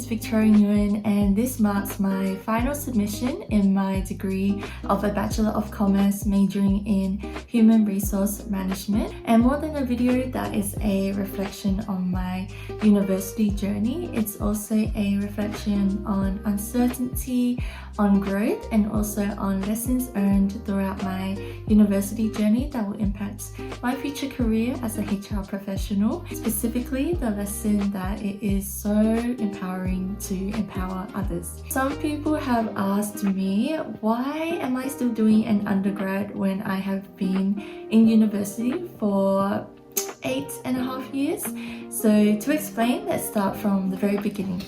is Victoria Nguyen, and this marks my final submission in my degree of a Bachelor of Commerce majoring in Human Resource Management. And more than a video, that is a reflection on my university journey. It's also a reflection on uncertainty, on growth, and also on lessons earned throughout my university journey that will impact my future career as a HR professional. Specifically, the lesson that it is so empowering to empower others. Some people have asked me, why am I still doing an undergrad when I have been in university for 8.5 years? So to explain, let's start from the very beginning.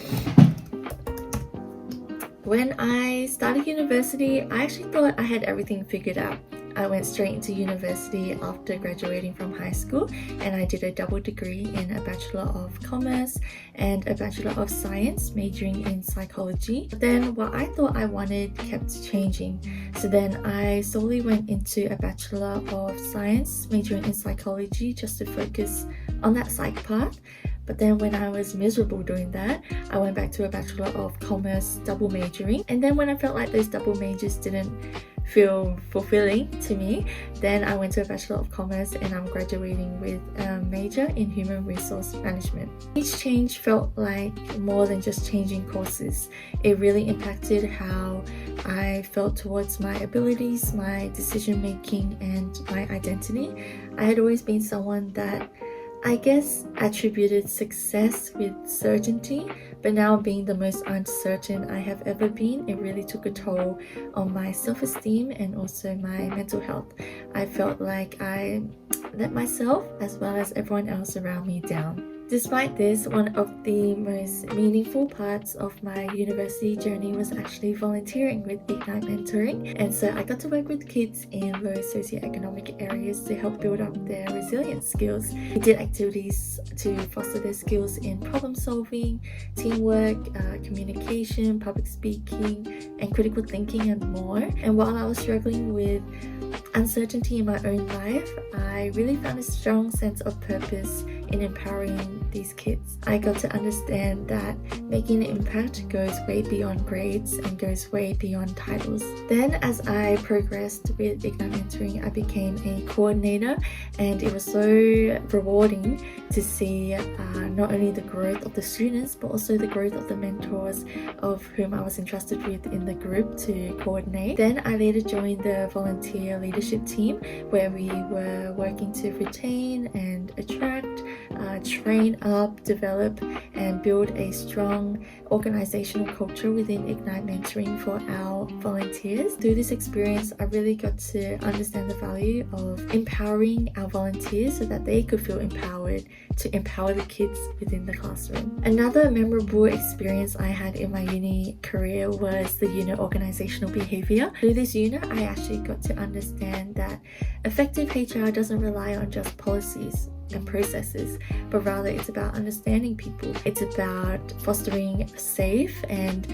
When I started university, I actually thought I had everything figured out. I went straight into university after graduating from high school, and I did a double degree in a Bachelor of Commerce and a Bachelor of Science majoring in psychology. But then what I thought I wanted kept changing. So then I solely went into a Bachelor of Science majoring in psychology just to focus on that psych part. But then when I was miserable doing that, I went back to a Bachelor of Commerce double majoring. And then when I felt like those double majors didn't feel fulfilling to me, then I went to a Bachelor of Commerce and I'm graduating with a major in Human Resource Management. Each change felt like more than just changing courses. It really impacted how I felt towards my abilities, my decision making, and my identity. I had always been someone that I guess attributed success with certainty, but now being the most uncertain I have ever been, it really took a toll on my self-esteem and also my mental health. I felt like I let myself as well as everyone else around me down. Despite this, one of the most meaningful parts of my university journey was actually volunteering with Ignite Mentoring. And so I got to work with kids in low socioeconomic areas to help build up their resilience skills. We did activities to foster their skills in problem solving, teamwork, communication, public speaking, and critical thinking, and more. And while I was struggling with uncertainty in my own life, I really found a strong sense of purpose in empowering these kids. I got to understand that making an impact goes way beyond grades and goes way beyond titles. Then as I progressed with Ignite Mentoring, I became a coordinator, and it was so rewarding to see not only the growth of the students but also the growth of the mentors of whom I was entrusted with in the group to coordinate. Then I later joined the volunteer leadership team, where we were working to retain and attract, train up, develop, and build a strong organizational culture within Ignite Mentoring for our volunteers. Through this experience, I really got to understand the value of empowering our volunteers so that they could feel empowered to empower the kids within the classroom. Another memorable experience I had in my uni career was the unit organizational behavior. Through this unit, I actually got to understand that effective HR doesn't rely on just policies and processes, but rather it's about understanding people. It's about fostering safe and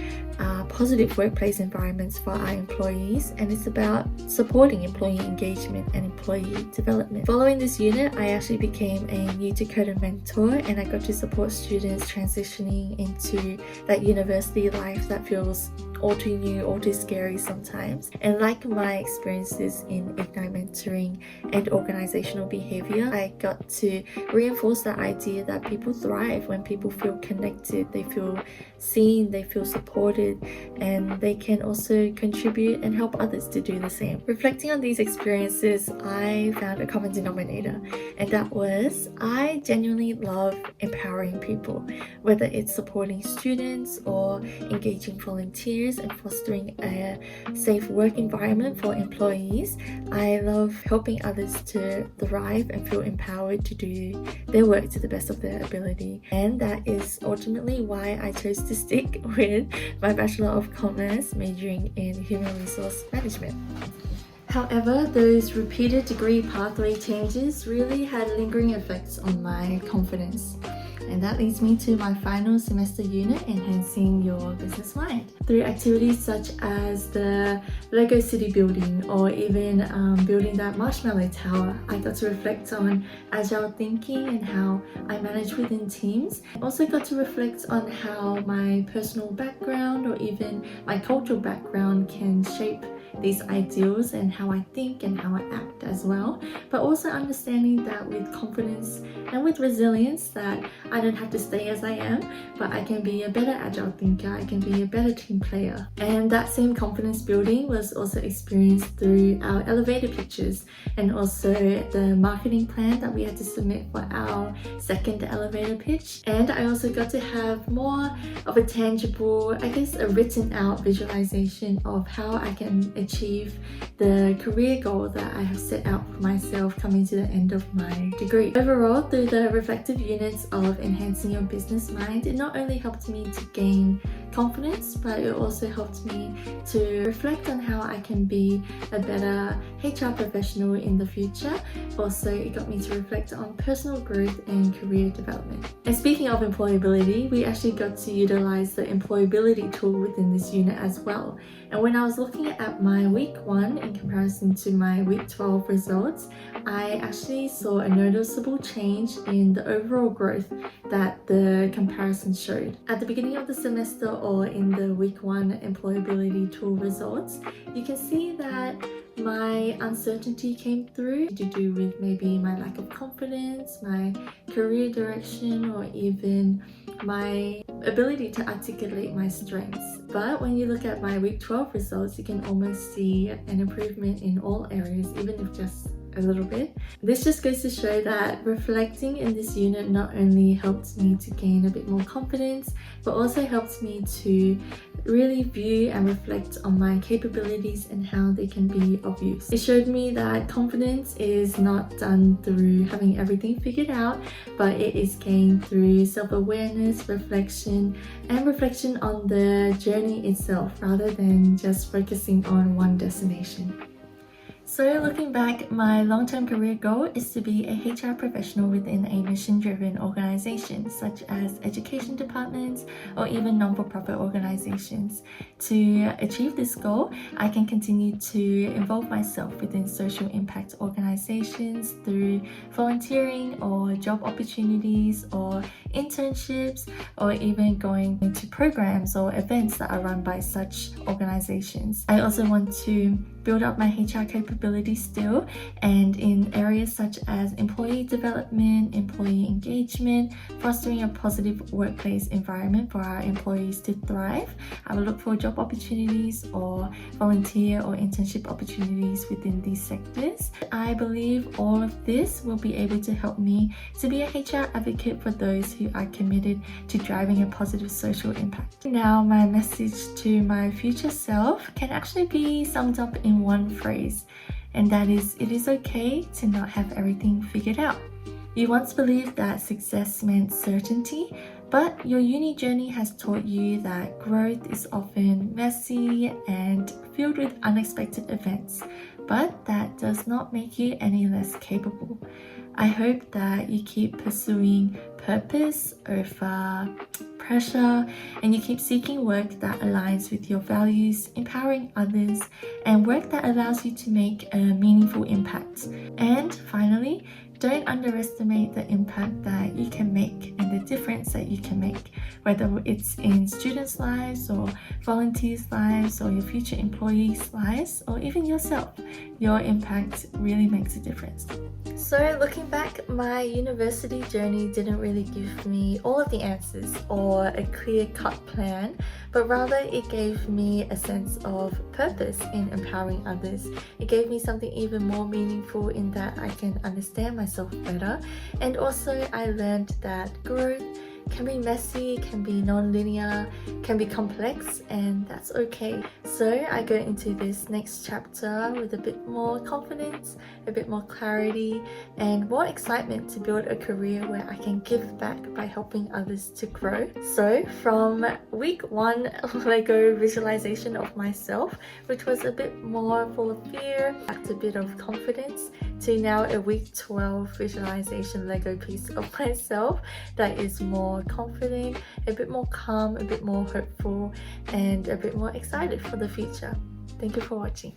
positive workplace environments for our employees, and it's about supporting employee engagement and employee development. Following this unit, I actually became a new Dakota mentor, and I got to support students transitioning into that university life that feels all too new, all too scary sometimes. And like my experiences in Ignite Mentoring and organizational behavior, I got to reinforce that idea that people thrive when people feel connected, they feel seen, they feel supported, and they can also contribute and help others to do the same. Reflecting on these experiences, I found a common denominator, and that was I genuinely love empowering people, whether it's supporting students or engaging volunteers and fostering a safe work environment for employees. I love helping others to thrive and feel empowered to do their work to the best of their ability, and that is ultimately why I chose to stick with my Bachelor of Commerce majoring in Human Resource Management. However, those repeated degree pathway changes really had lingering effects on my confidence. And that leads me to my final semester unit, Enhancing Your Business Mind. Through activities such as the Lego city building or even building that marshmallow tower, I got to reflect on agile thinking and how I manage within teams. I also got to reflect on how my personal background or even my cultural background can shape these ideals and how I think and how I act as well, but also understanding that with confidence and with resilience that I don't have to stay as I am, but I can be a better agile thinker, I can be a better team player. And that same confidence building was also experienced through our elevator pitches and also the marketing plan that we had to submit for our second elevator pitch. And I also got to have more of a tangible, I guess a written out visualization of how I can achieve the career goal that I have set out for myself coming to the end of my degree. Overall, through the reflective units of Enhancing Your Business Mind, it not only helped me to gain confidence, but it also helped me to reflect on how I can be a better HR professional in the future. Also, it got me to reflect on personal growth and career development. And speaking of employability, we actually got to utilize the employability tool within this unit as well. And when I was looking at my week 1 in comparison to my week 12 results, I actually saw a noticeable change in the overall growth that the comparison showed. At the beginning of the semester or in the week 1 employability tool results, you can see that my uncertainty came through to do with maybe my lack of confidence, my career direction, or even my ability to articulate my strengths. But when you look at my week 12 results, you can almost see an improvement in all areas, even if just a little bit. This just goes to show that reflecting in this unit not only helped me to gain a bit more confidence, but also helped me to really view and reflect on my capabilities and how they can be of use. It showed me that confidence is not done through having everything figured out, but it is gained through self-awareness, reflection, and reflection on the journey itself rather than just focusing on one destination. So looking back, my long-term career goal is to be a HR professional within a mission-driven organization such as education departments or even non-for-profit organizations. To achieve this goal, I can continue to involve myself within social impact organizations through volunteering or job opportunities or internships, or even going into programs or events that are run by such organizations. I also want to build up my HR capabilities still, and in areas such as employee development, employee engagement, fostering a positive workplace environment for our employees to thrive. I will look for job opportunities or volunteer or internship opportunities within these sectors. I believe all of this will be able to help me to be a HR advocate for those who are committed to driving a positive social impact. Now, my message to my future self can actually be summed up in one phrase, and that is, it is okay to not have everything figured out. You once believed that success meant certainty, but your uni journey has taught you that growth is often messy and filled with unexpected events, but that does not make you any less capable. I hope that you keep pursuing purpose over pressure, and you keep seeking work that aligns with your values, empowering others, and work that allows you to make a meaningful impact. And finally, don't underestimate the impact that you can make and the difference that you can make, whether it's in students' lives or volunteers' lives or your future employees' lives or even yourself. Your impact really makes a difference. So looking back, my university journey didn't really give me all of the answers or a clear-cut plan, but rather it gave me a sense of purpose in empowering others. It gave me something even more meaningful in that I can understand myself better, and also I learned that growth can be messy, can be non-linear, can be complex, and that's okay. So I go into this next chapter with a bit more confidence, a bit more clarity, and more excitement to build a career where I can give back by helping others to grow. So from week 1 Lego visualization of myself, which was a bit more full of fear, back to a bit of confidence, to now a week 12 visualization Lego piece of myself that is more confident, a bit more calm, a bit more hopeful, and a bit more excited for the future. Thank you for watching.